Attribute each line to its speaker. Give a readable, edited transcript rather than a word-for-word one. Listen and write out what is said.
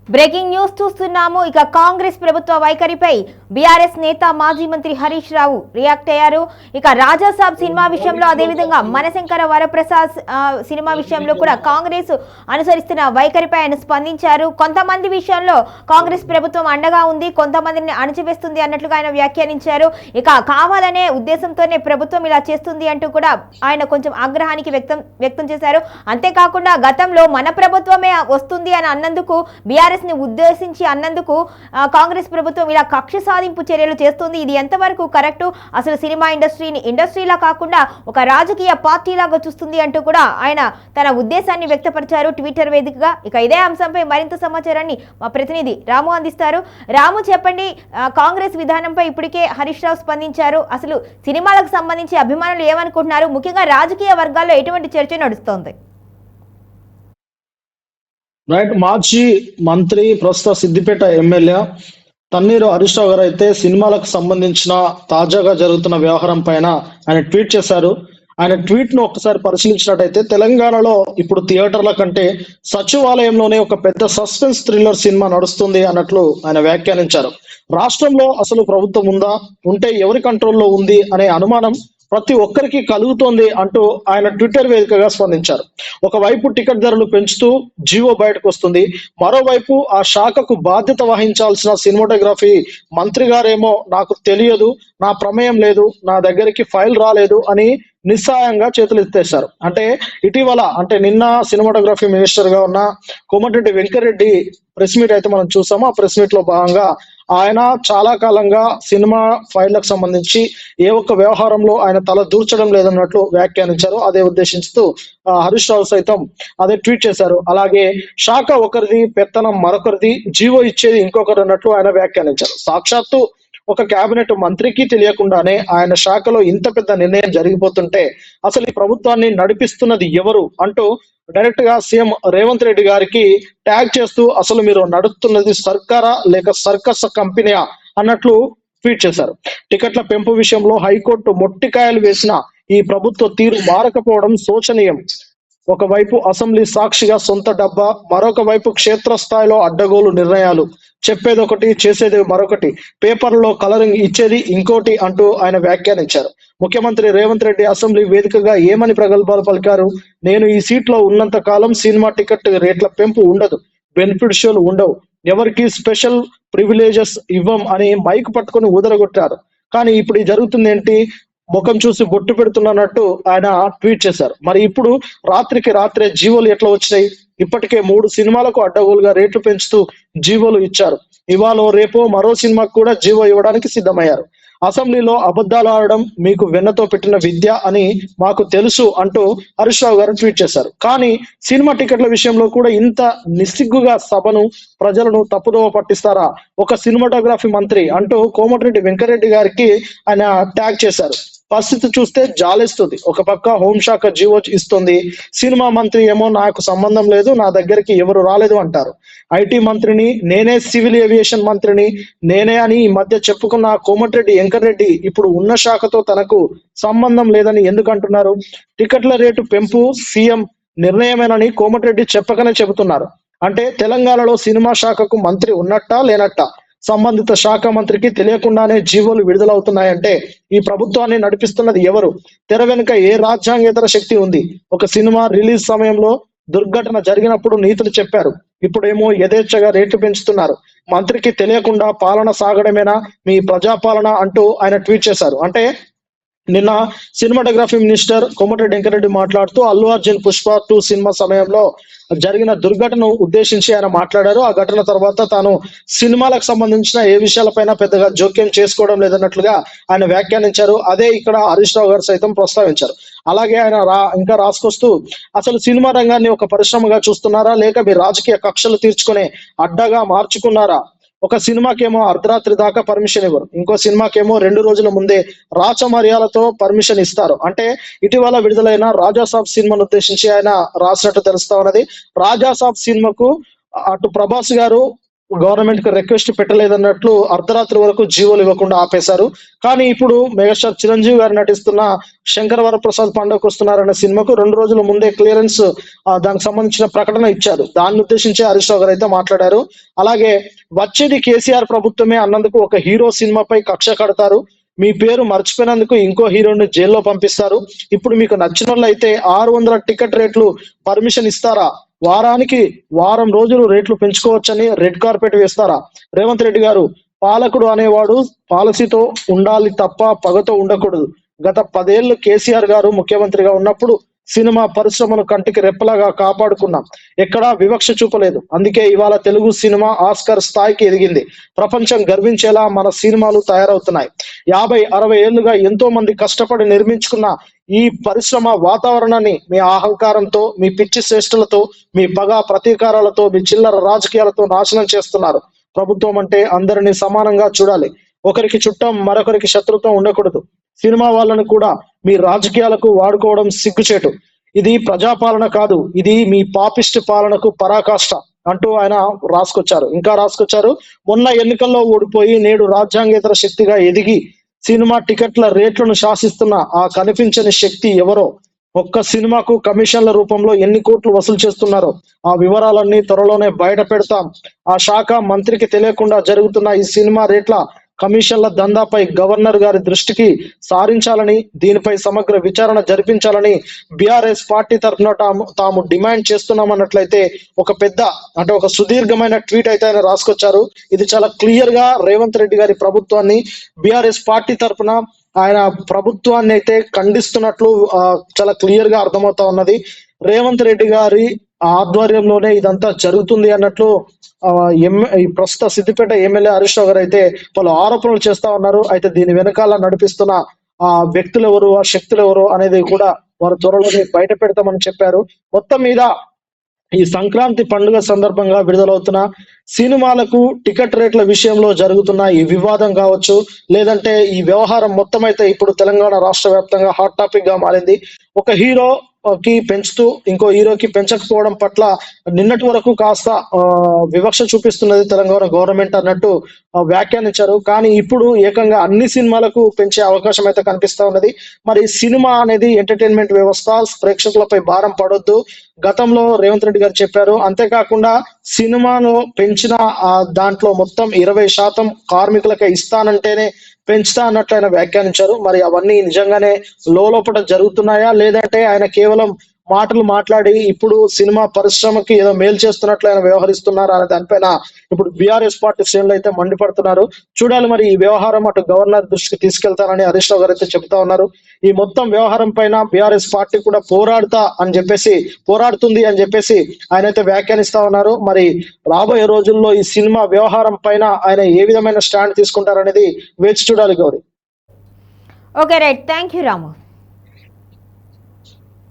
Speaker 1: Breaking news చూస్తున్నాము. ఇక కాంగ్రెస్ ప్రభుత్వ వైఖరిపై బీఆర్ఎస్ నేత మాజీ మంత్రి హరీష్ రావు రియాక్ట్ అయ్యారు. ఇక రాజాసాబ్ సినిమా విషయంలో అదేవిధంగా మనశంకర వరప్రసాద్ సినిమా విషయంలో కూడా కాంగ్రెస్ అనుసరిస్తున్న వైఖరిపై ఆయన స్పందించారు. కొంతమంది విషయంలో కాంగ్రెస్ ప్రభుత్వం అండగా ఉంది, కొంతమందిని అణచివేస్తుంది అన్నట్లుగా ఆయన వ్యాఖ్యానించారు. ఇక కావాలనే ఉద్దేశంతోనే ప్రభుత్వం ఇలా చేస్తుంది అంటూ కూడా ఆయన కొంచెం ఆగ్రహానికి వ్యక్తం చేశారు. అంతేకాకుండా గతంలో మన ప్రభుత్వమే వస్తుంది అని అన్నందుకు బీఆర్ఎస్ ని ఉద్దేశించి అన్నందుకు కాంగ్రెస్ ప్రభుత్వం ఇలా కక్ష సాధింపు చర్యలు చేస్తుంది. ఇది ఎంతవరకు కరెక్ట్? అసలు సినిమా ఇండస్ట్రీలా కాకుండా ఒక రాజకీయ పార్టీలాగా చూస్తుంది అంటూ కూడా ఆయన తన ఉద్దేశాన్ని వ్యక్తపరిచారు ట్విట్టర్ వేదికగా. ఇక ఇదే అంశంపై మరింత సమాచారాన్ని మా ప్రతినిధి రాము అందిస్తారు. రాము, చెప్పండి, కాంగ్రెస్ విధానంపై ఇప్పటికే హరీష్ రావు స్పందించారు. అసలు సినిమాలకు సంబంధించి అభిమానులు ఏమనుకుంటున్నారు? ముఖ్యంగా రాజకీయ వర్గాల్లో ఎటువంటి చర్చ నడుస్తోంది?
Speaker 2: రైట్. మాజీ మంత్రి, ప్రస్తుత సిద్దిపేట ఎమ్మెల్యే తన్నీరు హరీష్ రావు గారు అయితే సినిమాలకు సంబంధించిన తాజాగా జరుగుతున్న వ్యవహారం పైన ఆయన ట్వీట్ చేశారు. ఆయన ట్వీట్ ను ఒకసారి పరిశీలించినట్టయితే తెలంగాణలో ఇప్పుడు థియేటర్ల కంటే సచివాలయంలోనే ఒక పెద్ద సస్పెన్స్ థ్రిల్లర్ సినిమా నడుస్తుంది అన్నట్లు ఆయన వ్యాఖ్యానించారు. రాష్ట్రంలో అసలు ప్రభుత్వం ఉందా, ఉంటే ఎవరి కంట్రోల్లో ఉంది అనే అనుమానం ప్రతి ఒక్కరికి కలుగుతోంది అంటూ ఆయన ట్విట్టర్ వేదికగా స్పందించారు. ఒకవైపు టికెట్ ధరలు పెంచుతూ జీవో బయటకు వస్తుంది, మరోవైపు ఆ శాఖకు బాధ్యత వహించాల్సిన సినిమాటోగ్రఫీ మంత్రి గారేమో నాకు తెలియదు, నా ప్రమేయం లేదు, నా దగ్గరికి ఫైల్ రాలేదు అని నిస్సాయంగా చేతులు ఎత్తేశారు. అంటే ఇటీవల నిన్న సినిమాటోగ్రఫీ మినిస్టర్ గా ఉన్న కోమటిరెడ్డి వెంకరెడ్డి ప్రెస్ మీట్ అయితే మనం చూసాము. ఆ ప్రెస్ మీట్ లో భాగంగా ఆయన చాలా కాలంగా సినిమా ఫైళ్లకు సంబంధించి ఏ ఒక్క వ్యవహారంలో ఆయన తల దూర్చడం లేదన్నట్లు వ్యాఖ్యానించారు. అదే ఉద్దేశించుతూ హరీష్ రావు సైతం అదే ట్వీట్ చేశారు. అలాగే శాఖ ఒకరిది, పెత్తనం మరొకరిది, జీవో ఇచ్చేది ఇంకొకరు అన్నట్లు ఆయన వ్యాఖ్యానించారు. సాక్షాత్తు ఒక కేబినెట్ మంత్రికి తెలియకుండానే ఆయన శాఖలో ఇంత పెద్ద నిర్ణయం జరిగిపోతుంటే అసలు ఈ ప్రభుత్వాన్ని నడిపిస్తున్నది ఎవరు అంటూ డైరెక్ట్ గా సీఎం రేవంత్ రెడ్డి గారికి ట్యాగ్ చేస్తూ అసలు మీరు నడుపుతున్నది సర్కారా లేక సర్కస్ కంపెనీయా అన్నట్లు ట్వీట్ చేశారు. టికెట్ల పెంపు విషయంలో హైకోర్టు మొట్టికాయలు వేసిన ఈ ప్రభుత్వ తీరు మారకపోవడం శోచనీయం. ఒకవైపు అసెంబ్లీ సాక్షిగా సొంత డబ్బా, మరొక వైపు క్షేత్రస్థాయిలో అడ్డగోలు నిర్ణయాలు, చెప్పేది ఒకటి చేసేది మరొకటి, పేపర్లో కలరింగ్ ఇచ్చేది ఇంకోటి అంటూ ఆయన వ్యాఖ్యానించారు. ముఖ్యమంత్రి రేవంత్ రెడ్డి అసెంబ్లీ వేదికగా ఏమని ప్రగల్భాలు పలికారు? నేను ఈ సీట్లో ఉన్నంత కాలం సినిమా టికెట్ రేట్ల పెంపు ఉండదు, బెనిఫిట్ షోలు ఉండవు, ఎవరికి స్పెషల్ ప్రివిలేజెస్ ఇవ్వం అని మైక్ పట్టుకొని ఊదరగొట్టారు. కానీ ఇప్పుడు జరుగుతుంది ఏంటి? ముఖం చూసి బొట్టు పెడుతున్నట్టు ఆయన ట్వీట్ చేశారు. మరి ఇప్పుడు రాత్రికి రాత్రే జీవోలు ఎట్లా వచ్చినాయి? ఇప్పటికే 3 సినిమాలకు అడ్డగోలుగా రేట్లు పెంచుతూ జీవోలు ఇచ్చారు. ఇవాళ రేపో మరో సినిమాకు కూడా జీవో ఇవ్వడానికి సిద్ధమయ్యారు. అసెంబ్లీలో అబద్ధాలు ఆడడం మీకు వెన్నతో పెట్టిన విద్య అని మాకు తెలుసు అంటూ హరీష్ రావు గారు ట్వీట్ చేశారు. కానీ సినిమా టికెట్ల విషయంలో కూడా ఇంత నిస్సిగ్గుగా సభను, ప్రజలను తప్పుదోవ పట్టిస్తారా ఒక సినిమాటోగ్రఫీ మంత్రి అంటూ కోమటిరెడ్డి వెంకరెడ్డి గారికి ఆయన ట్యాగ్ చేశారు. పరిస్థితి చూస్తే జాలేస్తుంది. ఒక పక్క హోంశాఖ జీవో ఇస్తుంది, సినిమా మంత్రి ఏమో నాకు సంబంధం లేదు, నా దగ్గరికి ఎవరు రాలేదు అంటారు. ఐటీ మంత్రిని నేనే, సివిల్ ఏవియేషన్ మంత్రిని నేనే అని ఈ మధ్య చెప్పుకున్న కోమటిరెడ్డి వెంకరెడ్డి ఇప్పుడు ఉన్న శాఖతో తనకు సంబంధం లేదని ఎందుకు అంటున్నారు? టికెట్ల రేటు పెంపు సీఎం నిర్ణయమేనని కోమటిరెడ్డి చెప్పకనే చెబుతున్నారు. అంటే తెలంగాణలో సినిమా శాఖకు మంత్రి ఉన్నట్టా లేనట్టా? సంబంధిత శాఖ మంత్రికి తెలియకుండానే జీవోలు విడుదలవుతున్నాయంటే ఈ ప్రభుత్వాన్ని నడిపిస్తున్నది ఎవరు? తెర వెనుక ఏ రాజ్యాంగేతర శక్తి ఉంది? ఒక సినిమా రిలీజ్ సమయంలో దుర్ఘటన జరిగినప్పుడు నీతులు చెప్పారు, ఇప్పుడేమో యథేచ్ఛగా రేట్లు పెంచుతున్నారు. మంత్రికి తెలియకుండా పాలన సాగడమేనా మీ ప్రజాపాలన అంటూ ఆయన ట్వీట్ చేశారు. అంటే నిన్న సినిమాటోగ్రఫీ మినిస్టర్ కోమటిరెడ్డి వెంకరెడ్డి మాట్లాడుతూ అల్లు అర్జున్ పుష్ప 2 సినిమా సమయంలో జరిగిన దుర్ఘటనను ఉద్దేశించి ఆయన మాట్లాడారు. ఆ ఘటన తర్వాత తాను సినిమాలకు సంబంధించిన ఏ విషయాలపైన పెద్దగా జోక్యం చేసుకోవడం లేదన్నట్లుగా ఆయన వ్యాఖ్యానించారు. అదే ఇక్కడ హరీష్ రావు గారు సైతం ప్రస్తావించారు. అలాగే ఆయన ఇంకా రాసుకొస్తూ అసలు సినిమా రంగాన్ని ఒక పరిశ్రమగా చూస్తున్నారా లేక మీ రాజకీయ కక్షలు తీర్చుకునే అడ్డగా మార్చుకున్నారా? ఒక సినిమాకేమో అర్ధరాత్రి దాకా పర్మిషన్ ఇవ్వరు, ఇంకో సినిమాకేమో 2 రోజుల ముందే రాచమర్యాలతో పర్మిషన్ ఇస్తారు. అంటే ఇటీవల విడుదలైన రాజాసాబ్ సినిమాను ఉద్దేశించి ఆయన రాసినట్టు తెలుస్తా ఉన్నది. రాజాసాబ్ సినిమాకు అటు ప్రభాస్ గారు గవర్నమెంట్ కి రిక్వెస్ట్ పెట్టలేదన్నట్లు అర్ధరాత్రి వరకు జీవోలు ఇవ్వకుండా ఆపేశారు. కానీ ఇప్పుడు మెగాస్టార్ చిరంజీవి గారు నటిస్తున్న శంకర వరప్రసాద్ పండుగకు వస్తున్నారనే సినిమాకు 2 రోజుల ముందే క్లియరెన్స్ దానికి సంబంధించిన ప్రకటన ఇచ్చారు. దాన్ని ఉద్దేశించి హరీష్ రావు గారు అయితే మాట్లాడారు. అలాగే వచ్చేది కేసీఆర్ ప్రభుత్వమే అన్నందుకు ఒక హీరో సినిమాపై కక్ష కడతారు, మీ పేరు మర్చిపోయినందుకు ఇంకో హీరోని జైల్లో పంపిస్తారు, ఇప్పుడు మీకు నచ్చిన వాళ్ళు అయితే 600 టికెట్ రేట్లు పర్మిషన్ ఇస్తారా, వారానికి వారం రోజులు రేట్లు పెంచుకోవచ్చని రెడ్ కార్పెట్ వేస్తారా? రేవంత్ రెడ్డి గారు, పాలకుడు అనేవాడు పాలసీతో ఉండాలి తప్ప పగతో ఉండకూడదు. గత 10 ఏళ్లు కేసీఆర్ గారు ముఖ్యమంత్రిగా ఉన్నప్పుడు సినిమా పరిశ్రమను కంటికి రెప్పలాగా కాపాడుకున్నాం, ఎక్కడా వివక్ష చూపలేదు. అందుకే ఇవాళ తెలుగు సినిమా ఆస్కార్ స్థాయికి ఎదిగింది. ప్రపంచం గర్వించేలా మన సినిమాలు తయారవుతున్నాయి. 50-60 ఏళ్లుగా ఎంతో మంది కష్టపడి నిర్మించుకున్న ఈ పరిశ్రమ వాతావరణాన్ని మీ అహంకారంతో, మీ పిచ్చి శ్రేష్ఠలతో, మీ పగ ప్రతీకారాలతో, మీ చిల్లర రాజకీయాలతో నాశనం చేస్తున్నారు. ప్రభుత్వం అంటే అందరినీ సమానంగా చూడాలి, ఒకరికి చుట్టం మరొకరికి శత్రుత్వం ఉండకూడదు. సినిమా వాళ్ళను కూడా మీ రాజకీయాలకు వాడుకోవడం సిగ్గుచేటు. ఇది ప్రజాపాలన కాదు, ఇది మీ పాపిస్ట్ పాలనకు పరాకాష్ట అంటూ ఆయన రాసుకొచ్చారు. మొన్న ఎన్నికల్లో ఓడిపోయి నేడు రాజ్యాంగేతర శక్తిగా ఎదిగి సినిమా టికెట్ల రేట్లను శాసిస్తున్న ఆ కనిపించని శక్తి ఎవరో, ఒక్క సినిమాకు కమిషన్ల రూపంలో ఎన్ని కోట్లు వసూలు చేస్తున్నారో ఆ వివరాలన్నీ త్వరలోనే బయట పెడతాం. ఆ శాఖ మంత్రికి తెలియకుండా జరుగుతున్న ఈ సినిమా రేట్ల కమిషన్ల దందాపై గవర్నర్ గారి దృష్టికి సారించాలని, దీనిపై సమగ్ర విచారణ జరిపించాలని బీఆర్ఎస్ పార్టీ తరఫున తాము డిమాండ్ చేస్తున్నామన్నట్లయితే ఒక సుదీర్ఘమైన ట్వీట్ అయితే ఆయన రాసుకొచ్చారు. ఇది చాలా క్లియర్ గా రేవంత్ రెడ్డి గారి ప్రభుత్వాన్ని, బీఆర్ఎస్ పార్టీ తరఫున ఆయన ప్రభుత్వాన్ని అయితే ఖండిస్తున్నట్లు చాలా క్లియర్ గా అర్థమవుతా ఉన్నది. రేవంత్ రెడ్డి గారి ఆధ్వర్యంలోనే ఇదంతా జరుగుతుంది అన్నట్లు ఈ ప్రస్తుత సిద్దిపేట ఎమ్మెల్యే హరీష్ రావు గారు అయితే పలు ఆరోపణలు చేస్తా ఉన్నారు. అయితే దీని వెనకాల నడిపిస్తున్న ఆ వ్యక్తులు ఎవరు, ఆ శక్తులు ఎవరు అనేది కూడా వారు త్వరలోనే బయట పెడతామని చెప్పారు. మొత్తం మీద ఈ సంక్రాంతి పండుగ సందర్భంగా విడుదలవుతున్న సినిమాలకు టికెట్ రేట్ల విషయంలో జరుగుతున్న ఈ వివాదం కావచ్చు, లేదంటే ఈ వ్యవహారం మొత్తం అయితే ఇప్పుడు తెలంగాణ రాష్ట్ర వ్యాప్తంగా హాట్ టాపిక్ గా మారింది. ఒక హీరోకి పెంచుతూ ఇంకో హీరోకి పెంచకపోవడం పట్ల నిన్నటి వరకు కాస్త వివక్ష చూపిస్తున్నది తెలంగాణ గవర్నమెంట్ అన్నట్టు వ్యాఖ్యానించారు. కానీ ఇప్పుడు ఏకంగా అన్ని సినిమాలకు పెంచే అవకాశం అయితే కనిపిస్తా ఉన్నది. మరి సినిమా అనేది ఎంటర్టైన్మెంట్ వ్యవస్థ, ప్రేక్షకులపై భారం పడొద్దు గతంలో రేవంత్ రెడ్డి గారు చెప్పారు. అంతేకాకుండా సినిమాను పెంచిన దాంట్లో మొత్తం 20% కార్మికులకే ఇస్తానంటేనే పెంచుతా అన్నట్లు ఆయన వ్యాఖ్యానించారు. మరి అవన్నీ నిజంగానే లోపల జరుగుతున్నాయా, లేదంటే ఆయన కేవలం మాటలు మాట్లాడి ఇప్పుడు సినిమా పరిశ్రమకి ఏదో మేలు చేస్తున్నట్లు ఆయన వ్యవహరిస్తున్నారా అనే దానిపైన ఇప్పుడు బీఆర్ఎస్ పార్టీ శ్రేణులు అయితే మండిపడుతున్నారు. చూడాలి మరి ఈ వ్యవహారం అటు గవర్నర్ దృష్టికి తీసుకెళ్తారని హరీష్ రావు గారు అయితే చెప్తా ఉన్నారు. ఈ మొత్తం వ్యవహారం పైన బీఆర్ఎస్ పార్టీ కూడా పోరాడుతుంది అని చెప్పేసి ఆయన అయితే వ్యాఖ్యానిస్తా ఉన్నారు. మరి రాబోయే రోజుల్లో ఈ సినిమా వ్యవహారం పైన ఆయన ఏ విధమైన స్టాండ్ తీసుకుంటారనేది వేచి చూడాలి Gauri.
Speaker 1: Okay right, thank you Ramu.